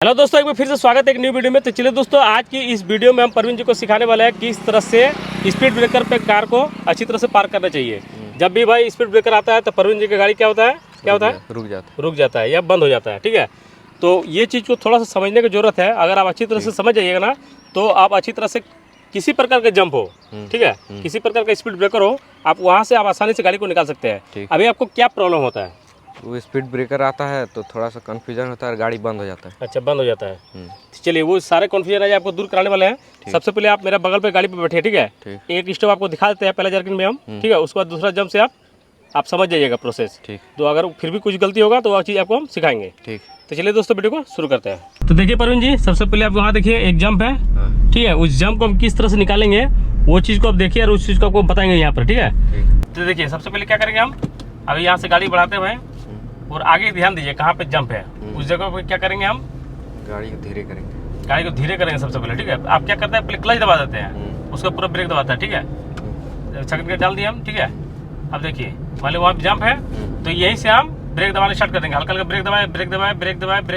Hello दोस्तों, एक बार फिर से स्वागत है एक न्यू वीडियो में। तो चलिए दोस्तों, आज की इस वीडियो में हम परवीन जी को सिखाने वाले हैं किस तरह से स्पीड ब्रेकर पे कार को अच्छी तरह से पार्क करना चाहिए। जब भी भाई स्पीड ब्रेकर आता है तो परवीन जी की गाड़ी क्या होता है रुक जाता है या बंद हो जाता है। ठीक है, तो ये चीज़ को थोड़ा सा समझने की जरूरत है। अगर आप अच्छी तरह से समझ जाइएगा ना, तो आप अच्छी तरह से किसी प्रकार का जंप हो, ठीक है, किसी प्रकार का स्पीड ब्रेकर हो, आप वहाँ से आप आसानी से गाड़ी को निकाल सकते हैं। अभी आपको क्या प्रॉब्लम होता है? वो स्पीड ब्रेकर आता है तो थोड़ा सा कंफ्यूजन होता है, गाड़ी बंद हो जाता है। अच्छा, बंद हो जाता है। चलिए, वो सारे कन्फ्यूजन है आपको दूर कराने वाले हैं। सबसे पहले आप मेरा बगल पे गाड़ी पे बैठे, ठीक है। एक स्टेप आपको दिखा देते हैं पहले जर्किन में हम, ठीक है। उसके बाद दूसरा जंप से आप समझ जाइएगा प्रोसेस, ठीक। तो अगर फिर भी कुछ गलती होगा तो वो चीज़ आपको हम सिखाएंगे, ठीक। तो चलिए दोस्तों, वीडियो को शुरू करते हैं। तो देखिए परवीन जी, सबसे पहले आप वहाँ देखिए एक जंप है, ठीक है। उस जंप को हम किस तरह से निकालेंगे वो चीज़ को आप देखिए और उस चीज़ को आपको बताएंगे यहाँ पर, ठीक है। तो देखिए, सबसे पहले क्या करेंगे हम, अभी यहाँ से गाड़ी बढ़ाते हुए और आगे ध्यान दीजिए कहाँ पे जंप है, उस जगह पे क्या करेंगे हम, गाड़ी को धीरे करेंगे सबसे पहले, ठीक है। आप क्या करते हैं, पहले क्लच दबा देते हैं, उसका पूरा ब्रेक दबाता है, ठीक है। सेकंड गियर डाल दिए हम, ठीक है। अब देखिए, मान लो वहाँ पे जंप है तो यहीं से हम ब्रेक दबाने स्टार्ट कर देंगे। हल्का हल्का ब्रेक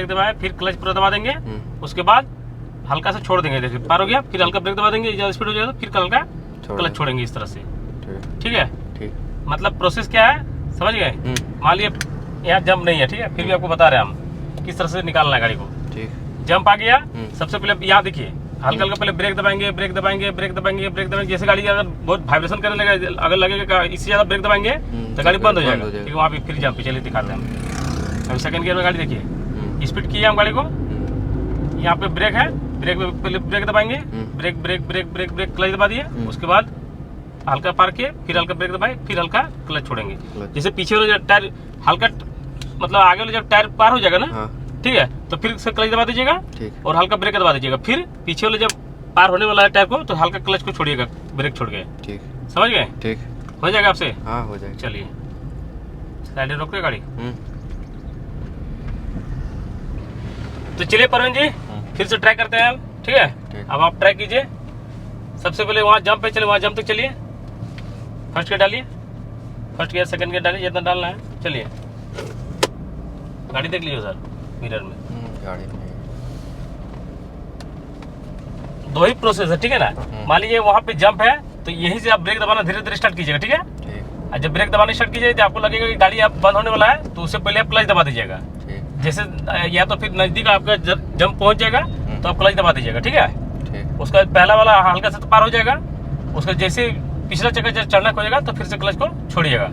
दबाए, फिर क्लच पूरा दबा देंगे। उसके बाद हल्का से छोड़ देंगे, देखिए पार हो गया, फिर हल्का ब्रेक दबा देंगे, ज़्यादा स्पीड हो जाएगा तो फिर हल्का क्लच छोड़ेंगे, इस तरह से, ठीक है। मतलब प्रोसेस क्या है, समझ गए। मान लिया यहाँ जंप नहीं है, ठीक है, फिर भी आपको बता रहे हैं हम किस तरह से निकालना है गाड़ी को, ठीक। जंप आ गया, सबसे पहले यहाँ देखिए हल्का हल्का पहले ब्रेक दबाएंगे। जैसे गाड़ी अगर बहुत वाइब्रेशन करने लगे, अगर लगेगा इससे ज़्यादा ब्रेक दबाएंगे तो गाड़ी बंद हो जाएगा, ठीक है। वहाँ पे फिर जंप, चलिए दिखाते हैं हम। अभी सेकंड गियर में गाड़ी देखिए, स्पीड किया हम गाड़ी को, यहाँ पे ब्रेक है, ब्रेक पहले ब्रेक दबाएंगे, ब्रेक क्लच दबा दिए। उसके बाद हल्का पार किए, फिर हल्का ब्रेक दबाए, फिर हल्का क्लच छोड़ेंगे। जैसे पीछे वाला टायर हल्का, मतलब आगे वाला जब टायर पार हो जाएगा ना, ठीक है, तो फिर से क्लच दबा दीजिएगा और हल्का ब्रेक दबा दीजिएगा। फिर पीछे वाले जब पार होने वाला है टायर को, तो हल्का क्लच को छोड़िएगा, ब्रेक छोड़ के, ठीक। समझ गए, ठीक। हो जाएगा आपसे? हाँ, हो जाएगा। चलिए साइड रोक गाड़ी। तो चलिए परवीन जी, फिर से ट्राई करते हैं हम, ठीक है। अब आप ट्राई कीजिए। सबसे पहले वहाँ जंप पे चलिए, वहाँ जंप तक चलिए। फर्स्ट गियर डालिए, फर्स्ट गियर सेकंड गियर डालिए, जितना डालना है। चलिए, गाड़ी देख लीजिए सर मिरर में, गाड़ी दो ही प्रोसेस है, ठीक है ना। मान लीजिए वहाँ पे जंप है तो यहीं से आप ब्रेक दबाना धीरे धीरे स्टार्ट कीजिएगा, ठीक है। और जब ब्रेक दबाना स्टार्ट कीजिएगा तो आपको लगेगा कि गाड़ी आप बंद होने वाला है, तो उससे पहले आप क्लच दबा दीजिएगा। जैसे या तो फिर नजदीक आपका जंप पहुंच जाएगा तो आप क्लच दबा दीजिएगा, ठीक है। उसका पहला वाला हल्का से तो पार हो जाएगा, उसका जैसे पिछला चक्कर जब चढ़ना हो जाएगा तो फिर से क्लच को छोड़िएगा।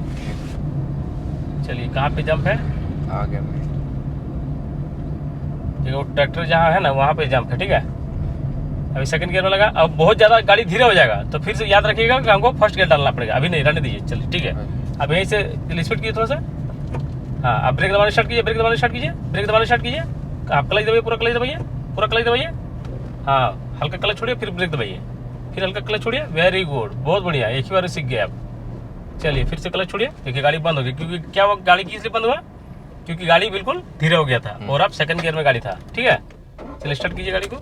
चलिए, कहाँ पे जंप है, आगे में वो ट्रैक्टर जहाँ है ना वहाँ पे जंप है, ठीक है। अभी सेकंड गियर में लगा, अब बहुत ज़्यादा गाड़ी धीरे हो जाएगा तो फिर से याद रखिएगा कि हमको फर्स्ट गियर डालना पड़ेगा। अभी नहीं, रहने दीजिए, चलिए, ठीक है। अब यहीं से स्पीड कीजिए थोड़ा सा, हाँ। अब ब्रेक दबाना स्टार्ट कीजिए, ब्रेक दबाना स्टार्ट कीजिए। आप क्लच दबाइए, पूरा क्लच दबाइए, हाँ। हल्का क्लच छोड़िए, फिर ब्रेक दबाइए, फिर हल्का क्लच छोड़िए। वेरी गुड, बहुत बढ़िया, एक ही बार सीख गए आप। चलिए, फिर से क्लच छोड़िए, देखिए गाड़ी बंद हो गई। क्योंकि क्या वो गाड़ी की इसलिए बंद हुआ, क्योंकि गाड़ी बिल्कुल धीरे हो गया था और अब सेकंड गियर में गाड़ी था, ठीक है। चलिए स्टार्ट कीजिए गाड़ी को,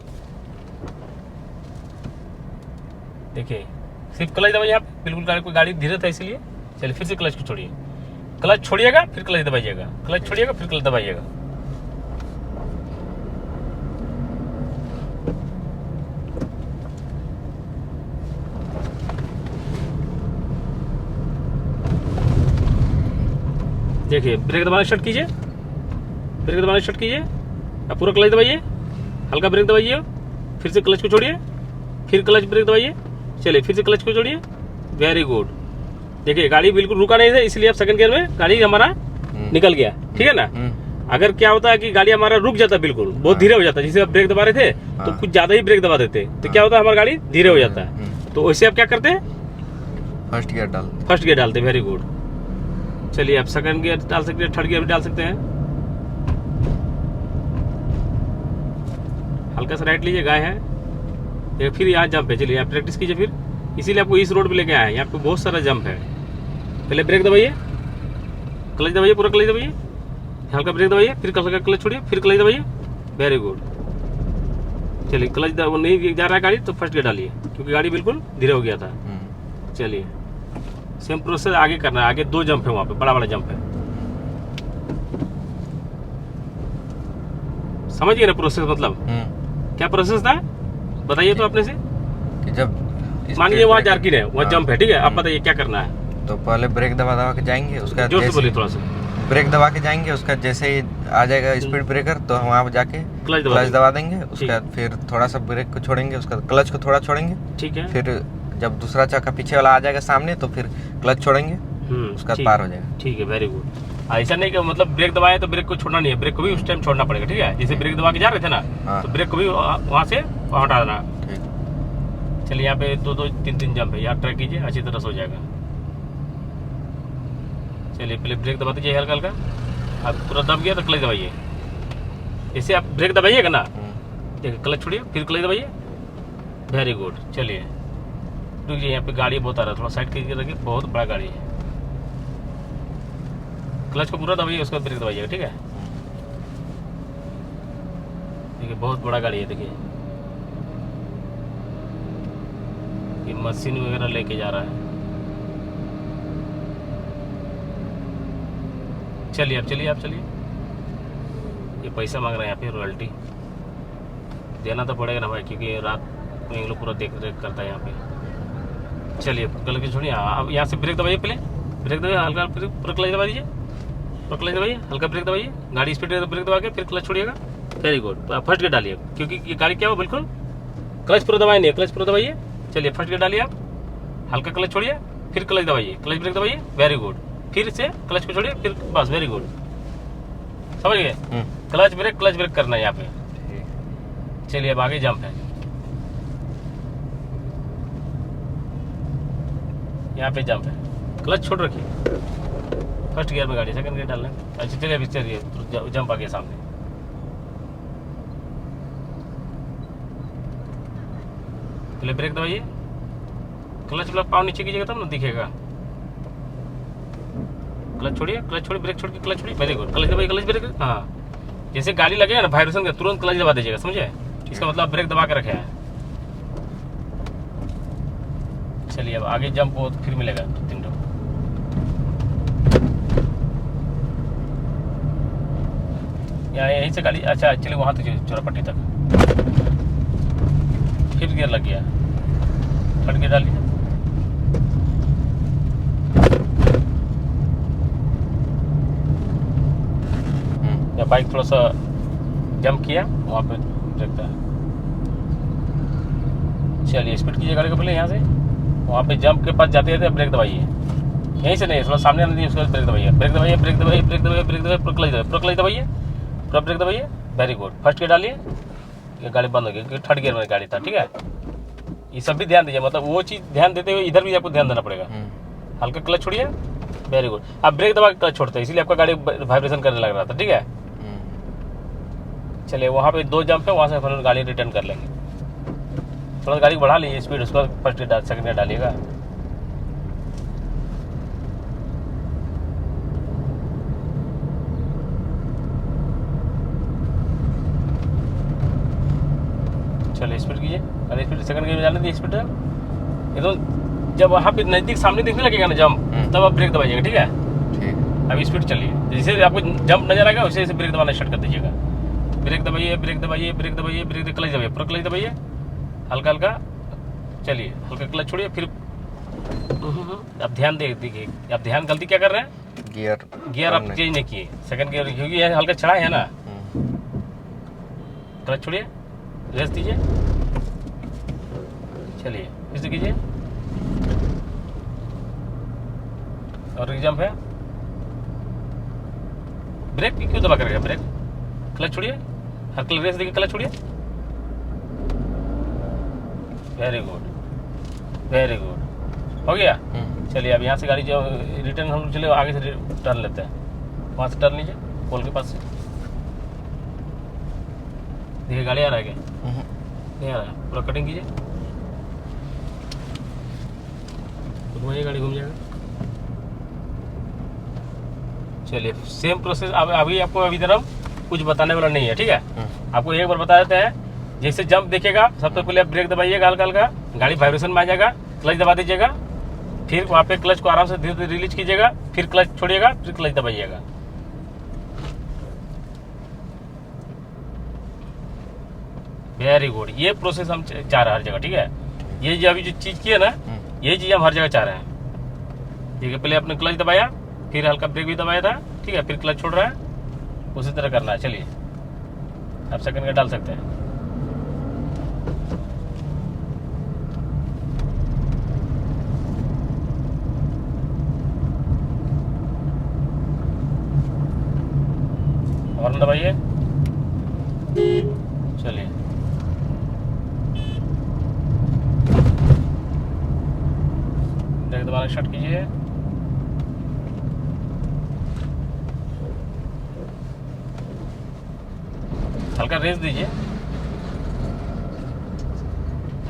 देखिए सिर्फ क्लच दबाइए आप, बिल्कुल गाड़ी धीरे था इसलिए। चलिए, फिर से क्लच को छोड़िए, क्लच छोड़िएगा फिर क्लच दबाइएगा, क्लच छोड़िएगा फिर क्लच दबाइएगा। देखिए, ब्रेक दबाना स्टार्ट कीजिए, अब पूरा क्लच दबाइए, हल्का ब्रेक दबाइए, फिर से क्लच को छोड़िए, फिर क्लच ब्रेक दबाइए। चलिए, फिर से क्लच को छोड़िए। वेरी गुड, देखिए गाड़ी बिल्कुल रुका नहीं था, इसलिए अब सेकंड गियर में गाड़ी हमारा निकल गया, ठीक है ना। अगर क्या होता है कि गाड़ी हमारा रुक जाता, बिल्कुल बहुत धीरे हो जाता, जैसे आप ब्रेक दबा रहे थे तो कुछ ज्यादा ही ब्रेक दबा देते तो क्या होता है, हमारी गाड़ी धीरे हो जाता है। तो वैसे आप क्या करते हैं, फर्स्ट गियर डालते। Very good. चलिए, आप सेकंड गियर डाल सकते हैं, थर्ड गियर भी डाल सकते हैं। हल्का सा राइट लीजिए, गाय है, फिर यहाँ जंप है। चलिए, आप प्रैक्टिस कीजिए फिर, इसीलिए आपको इस रोड पे लेके आए हैं। यहाँ पे बहुत सारा जंप है। पहले ब्रेक दबाइए, क्लच दबाइए, पूरा क्लच दबाइए, हल्का ब्रेक दबाइए, फिर हल्का क्लच छोड़िए, फिर क्लच दबाइए। Very good. चलिए, क्लच नहीं जा रहा है गाड़ी तो फर्स्ट गियर डालिए, क्योंकि गाड़ी बिल्कुल धीरे हो गया था। चलिए, सेम प्रोसेस आगे करना है। आगे दो जंप है, वहाँ पे बड़ा जंप है। समझ गए ना प्रोसेस मतलब? क्या प्रोसेस था बताइए तो अपने से। कि जब मानिए वहाँ जार्किन है, वहाँ जंप है, ठीक है, आप बताइए क्या करना है। तो पहले ब्रेक दबा दबा के जाएंगे, उसका जोर से बोलिए थोड़ा सा। ब्रेक दबा के जाएंगे, उसका जैसे ही आ जाएगा स्पीड ब्रेकर तो हम वहाँ पर जाके क्लच दबा देंगे। उसका फिर थोड़ा सा ब्रेक को छोड़ेंगे, उसका क्लच को थोड़ा छोड़ेंगे, ठीक है। फिर जब दूसरा चक्का पीछे वाला आ जाएगा सामने तो फिर क्लच छोड़ेंगे, उसका पार हो जाएगा। ठीक है, वेरी गुड। ऐसा नहीं कि मतलब ब्रेक दबाए तो ब्रेक को छोड़ना नहीं है, ब्रेक को भी उस टाइम छोड़ना पड़ेगा, ठीक है। जैसे ब्रेक दबा के जा रहे थे ना, तो ब्रेक को भी वहाँ से हटा देना। चलिए यहाँ पे 2-2 3-3 जंप है, यहाँ ट्राई कीजिए, अच्छी तरह से हो जाएगा। चलिए पहले ब्रेक दबा दीजिए हल्का हल्का, अब पूरा दब गया तो क्लच दबाइए। इसे आप ब्रेक दबाइएगा ना, देखिए क्लच छोड़िए फिर क्लच दबाइए, वेरी गुड। चलिए रुकिए, यहाँ पे गाड़ी बहुत आ रहा है, थोड़ा साइड कीजिए, रखिए, बहुत बड़ा गाड़ी है। क्लच को पूरा दबाइए, उसके बाद ब्रेक दबाइएगा, ठीक है। देखिए बहुत बड़ा गाड़ी है, देखिए ये मशीन वगैरह लेके जा रहा है। चलिए अब चलिए, आप चलिए। ये पैसा मांग रहे हैं यहाँ पे, रॉयल्टी देना तो पड़ेगा ना भाई, क्योंकि रात में इन लोग पूरा देख रेख करता है यहाँ पे। चलिए कल के छोड़िए, अब यहाँ से ब्रेक दबाइए, पहले ब्रेक दबाइए हल्का, फिर पूरा क्लच दबा दीजिए, पूरा क्लच दबाइए, हल्का ब्रेक दबाइए, गाड़ी स्पीड है तो ब्रेक दबा के फिर क्लच छोड़िएगा, वेरी गुड। फर्स्ट गियर डालिए, क्योंकि ये गाड़ी क्या हो, बिल्कुल क्लच पूरा दबाए नहीं, क्लच पूरा दबाइए। चलिए फर्स्ट गियर डालिए आप, हल्का क्लच छोड़िए, फिर क्लच दबाइए, क्लच ब्रेक दबाइए, वेरी गुड। फिर से क्लच को छोड़िए, फिर बस, वेरी गुड, समझ गए। क्लच ब्रेक करना है यहाँ पे। चलिए अब आगे जंप है, यहाँ पे जंप है, क्लच छोड़ रखिए, फर्स्ट गियर में गाड़ी, सेकंड गियर डालना है। अच्छा चलिए अभी चलिए, जंप आ गया सामने, पहले ब्रेक दबाइए, क्लच मतलब पाँव नीचे कीजिएगा तब ना दिखेगा। क्लच छोड़िए, ब्रेक छोड़ के क्लच छोड़िए, वेरी गुड। क्लच दबाइए, क्लच ब्रेक, हाँ जैसे गाड़ी लगेगा ना वाइब्रेशन का, तुरंत क्लच दबा दीजिएगा, समझे, इसका मतलब ब्रेक दबा के रखे हैं। चलिए अब आगे जंप हो तो फिर मिलेगा 3 टो। यहाँ यहीं से गाड़ी, अच्छा चलिए वहाँ तक चौरापट्टी तक, फिर गियर लग गया, थर्ड गियर डालिए, या बाइक थोड़ा सा जंप किया वहाँ पे ब्रेक था। चलिए स्पीड कीजिए गाड़ी को, पहले यहाँ से वहाँ पे जंप के पास जाते जाते ब्रेक दबाइए, यहीं से नहीं, थोड़ा सामने आने दीजिए, उसके बाद ब्रेक दबाइए, ब्रेक दबाइए, ब्रेक दबाइए, ब्रेक दबाइए, ब्रेक दबाइए, पूरा क्लच दबाइए, पूरा ब्रेक दबाइए, वेरी गुड। फर्स्ट गियर डालिए, ये गाड़ी बंद हो गई क्योंकि थर्ड गियर में गाड़ी था, ठीक है। ये सब भी ध्यान दीजिए, मतलब वो चीज़ ध्यान देते हुए इधर भी आपको ध्यान देना पड़ेगा। हल्का क्लच छोड़िए, वेरी गुड। आप ब्रेक दबा के क्लच छोड़ते हैं, इसीलिए आपका गाड़ी वाइब्रेशन करने लग रहा था, ठीक है। चलिए वहाँ पे 2 जंप है, वहाँ से फिर गाड़ी रिटर्न कर लेंगे। थोड़ा गाड़ी बढ़ा लीजिए स्पीड, उसके बाद फर्स्ट गियर सेकंड गियर डालिएगा। चलिए स्पीड कीजिए, अरे स्पीड सेकंड गियर में जाने दीजिए स्पीड। ये तो जब वहाँ पे नज़दीक सामने दिखने लगेगा ना जंप, तब आप ब्रेक दबाइएगा, ठीक है। अभी स्पीड चलिए, जैसे आपको जंप नजर आएगा वैसे ब्रेक दबाना स्टार्ट कर दीजिएगा। ब्रेक दबाइए, ब्रेक दबाइए, ब्रेक दबाइए, ब्रेक क्लच दबाइए, पूरा क्लच दबाइए, हल्का हल्का। चलिए हल्का क्लच छोड़िए, फिर अब ध्यान देखिए, आप ध्यान गलती क्या कर रहे हैं, गियर आप चेंज नहीं किए, सेकंड गियर, क्योंकि ये हल्का चढ़ा है ना। क्लच छोड़िए, रेस दीजिए, चलिए फिर से कीजिए, और जंप है, ब्रेक क्यों दबा करेगा, ब्रेक क्लच छोड़िए, हल्का रेस देखिए, क्लच छोड़िए, वेरी गुड, वेरी गुड, हो गया। चलिए अब यहाँ से गाड़ी जो रिटर्न, हम चले आगे से टर्न लेते हैं, वहाँ से टर्न लीजिए पोल के पास से। देखिए गाड़ी आ रहा है क्या, नहीं आ रहा है, पूरा कटिंग कीजिए, घुमाइए, गाड़ी घूम जाएगा। चलिए सेम प्रोसेस, अब अभी आपको अभी तरफ कुछ बताने वाला नहीं है, ठीक है। आपको एक बार बता देते हैं, जैसे जंप देखेगा सबसे पहले आप ब्रेक दबाइएगा हल्का हल्का, गाड़ी वाइब्रेशन में आ जाएगा, क्लच दबा दीजिएगा, फिर वहाँ पे क्लच को आराम से धीरे धीरे रिलीज कीजिएगा, फिर क्लच छोड़िएगा, फिर क्लच दबाइएगा। वेरी गुड, ये प्रोसेस हम चाह रहे हैं हर जगह, ठीक है। ये जो अभी जो चीज़ की है ना, ये चीज़ हम हर जगह चाह रहे हैं। ठीक है, पहले आपने क्लच दबाया, फिर हल्का ब्रेक भी दबाया था, ठीक है, फिर क्लच छोड़ रहा है, उसी तरह करना है। चलिए आप सेकंड का डाल सकते हैं। हॉर्न दबाइए, चलिए ब्रेक दबाना स्टार्ट कीजिए। हल्का रेस दीजिए,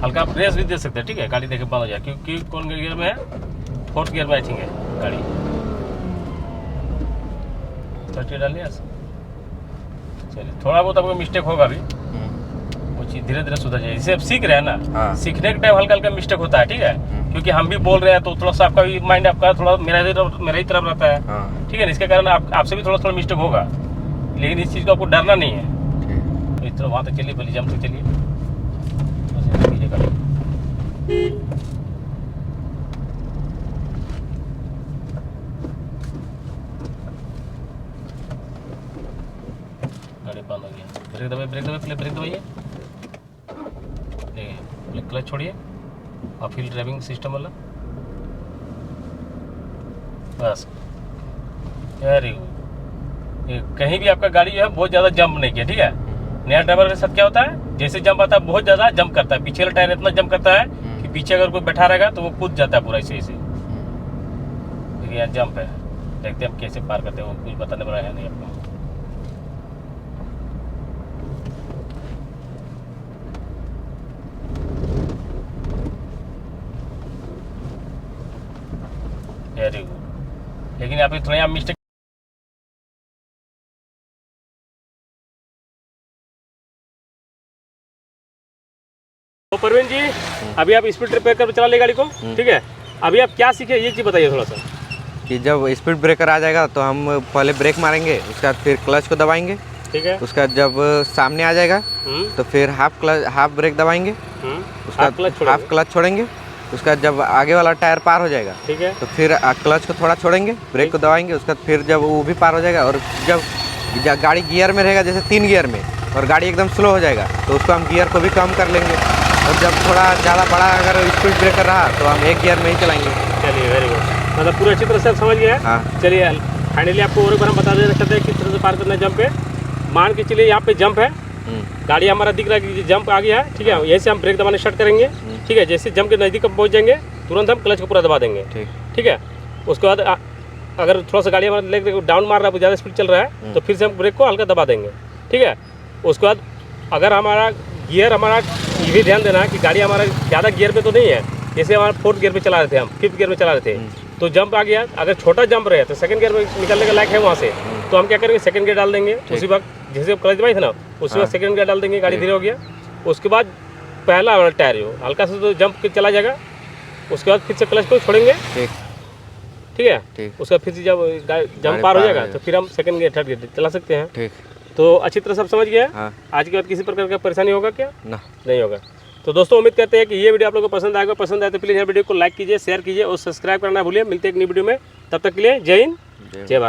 हल्का आप रेस भी दे सकते हैं, ठीक है। गाड़ी देखे बंद हो जाए, क्योंकि कौन गियर में है, 4th गियर में आई थिंक है गाड़ी। थर्टी डालिए, चलिए थोड़ा बहुत आपको मिस्टेक होगा अभी, वो चीज़ धीरे धीरे सुधर जाएगी। इसे आप सीख रहे हैं ना, हाँ। सीखने के टाइम हल्का हल्का मिस्टेक होता है, ठीक है। क्योंकि हम भी बोल रहे हैं तो थोड़ा सा आपका भी माइंड आपका थोड़ा मेरा ही तरफ रहता है, हाँ। ठीक है ना। इसके कारण आपसे भी थोड़ा थोड़ा मिस्टेक होगा, लेकिन इस चीज़ को आपको डरना नहीं है। तो इस तरह वहाँ तक चलिए, पहले जम तक चलिए, बस कीजिए गाड़ी। गाड़ी बंद हो गया, ब्रेक दबाइए, पहले ब्रेक दबाइए, देखिए पहले क्लच छोड़िए और फिर ड्राइविंग सिस्टम वाला, बस वेरी गुड। ये कहीं भी आपका गाड़ी जो है बहुत ज़्यादा जंप नहीं किया, ठीक है। नया ड्राइवर के साथ क्या होता है, जैसे जंप आता है बहुत ज़्यादा जंप करता है, पीछे वाला टायर इतना जंप करता है कि पीछे अगर कोई बैठा रहेगा तो वो कूद जाता है पूरा ऐसे। देखिए यहाँ जंप है, देखते हैं हम कैसे पार करते हैं, वो कुछ बताने वाला है नहीं आपको। वेरी गुड, लेकिन यहाँ पे थोड़ा यहाँ मिस्टेक। तो परवीन जी, अभी आप स्पीड ब्रेकर पे चला ले गाड़ी को, ठीक है। अभी आप क्या सीखे ये चीज़ बताइए थोड़ा सा। कि जब स्पीड ब्रेकर आ जाएगा तो हम पहले ब्रेक मारेंगे, उसके बाद फिर क्लच को दबाएंगे, ठीक है। उसका जब सामने आ जाएगा तो फिर हाफ ब्रेक दबाएंगे, उसका हाफ क्लच छोड़ेंगे, उसका जब आगे वाला टायर पार हो जाएगा, ठीक है, तो फिर क्लच को थोड़ा छोड़ेंगे, ब्रेक को दबाएंगे, उसका फिर जब वो भी पार हो जाएगा, और जब गाड़ी गियर में रहेगा, जैसे 3 गियर में, और गाड़ी एकदम स्लो हो जाएगा तो उसको हम गियर को भी कम कर लेंगे, और जब थोड़ा ज़्यादा बड़ा अगर स्पीड ब्रेकर रहा तो हम 1 गियर में ही चलाएंगे। चलिए वेरी गुड, मतलब पूरा अच्छी तरह से आप समझ गए हैं। हाँ। चलिए फाइनली आपको और एक बार हम बता देना चाहते हैं किस तरह से पार करना है जंप पे। मान के चलिए यहाँ पे जंप है, गाड़ी हमारा दिख रहा है कि जंप आ गया है, ठीक है। यहीं से हम ब्रेक दबाना स्टार्ट करेंगे, ठीक है। जैसे जंप के नज़दीक पहुँच जाएंगे तुरंत हम क्लच को पूरा दबा देंगे, ठीक है। उसके बाद अगर थोड़ा सा गाड़ी हमारा लेग डाउन मार रहा है, ज़्यादा स्पीड चल रहा है, तो फिर से हम ब्रेक को हल्का दबा देंगे, ठीक है। उसके बाद अगर हमारा गियर, हमारा ये भी ध्यान देना कि गाड़ी हमारा ज़्यादा गियर पे तो नहीं है, जैसे हमारा 4th गियर पे चला रहे थे, हम 5th गियर में चला रहे थे, तो जंप आ गया, अगर छोटा जंप रहे तो 2nd गियर में निकलने का लायक है वहाँ से, तो हम क्या करेंगे, 2nd गियर डाल देंगे उसी वक्त, जैसे क्लच दबाई थे ना उसी वक्त 2nd गियर डाल देंगे, गाड़ी धीरे हो गया। उसके बाद पहला वाला टायर जो हल्का सा तो जंप चला जाएगा, उसके बाद फिर से क्लच को छोड़ेंगे, ठीक है। उसका फिर से जब जंप पार हो जाएगा तो फिर हम 2nd गियर 3rd गियर चला सकते हैं, ठीक। तो अच्छी तरह सब समझ गए हैं। हाँ। आज के बाद किसी प्रकार का परेशानी होगा क्या? नहीं होगा। तो दोस्तों उम्मीद करते हैं कि ये वीडियो आप लोगों को पसंद आएगा। पसंद आए तो प्लीज़ वीडियो को लाइक कीजिए, शेयर कीजिए और सब्सक्राइब करना भूलिए। मिलते हैं एक नई वीडियो में, तब तक के लिए जय हिंद, जय भारत।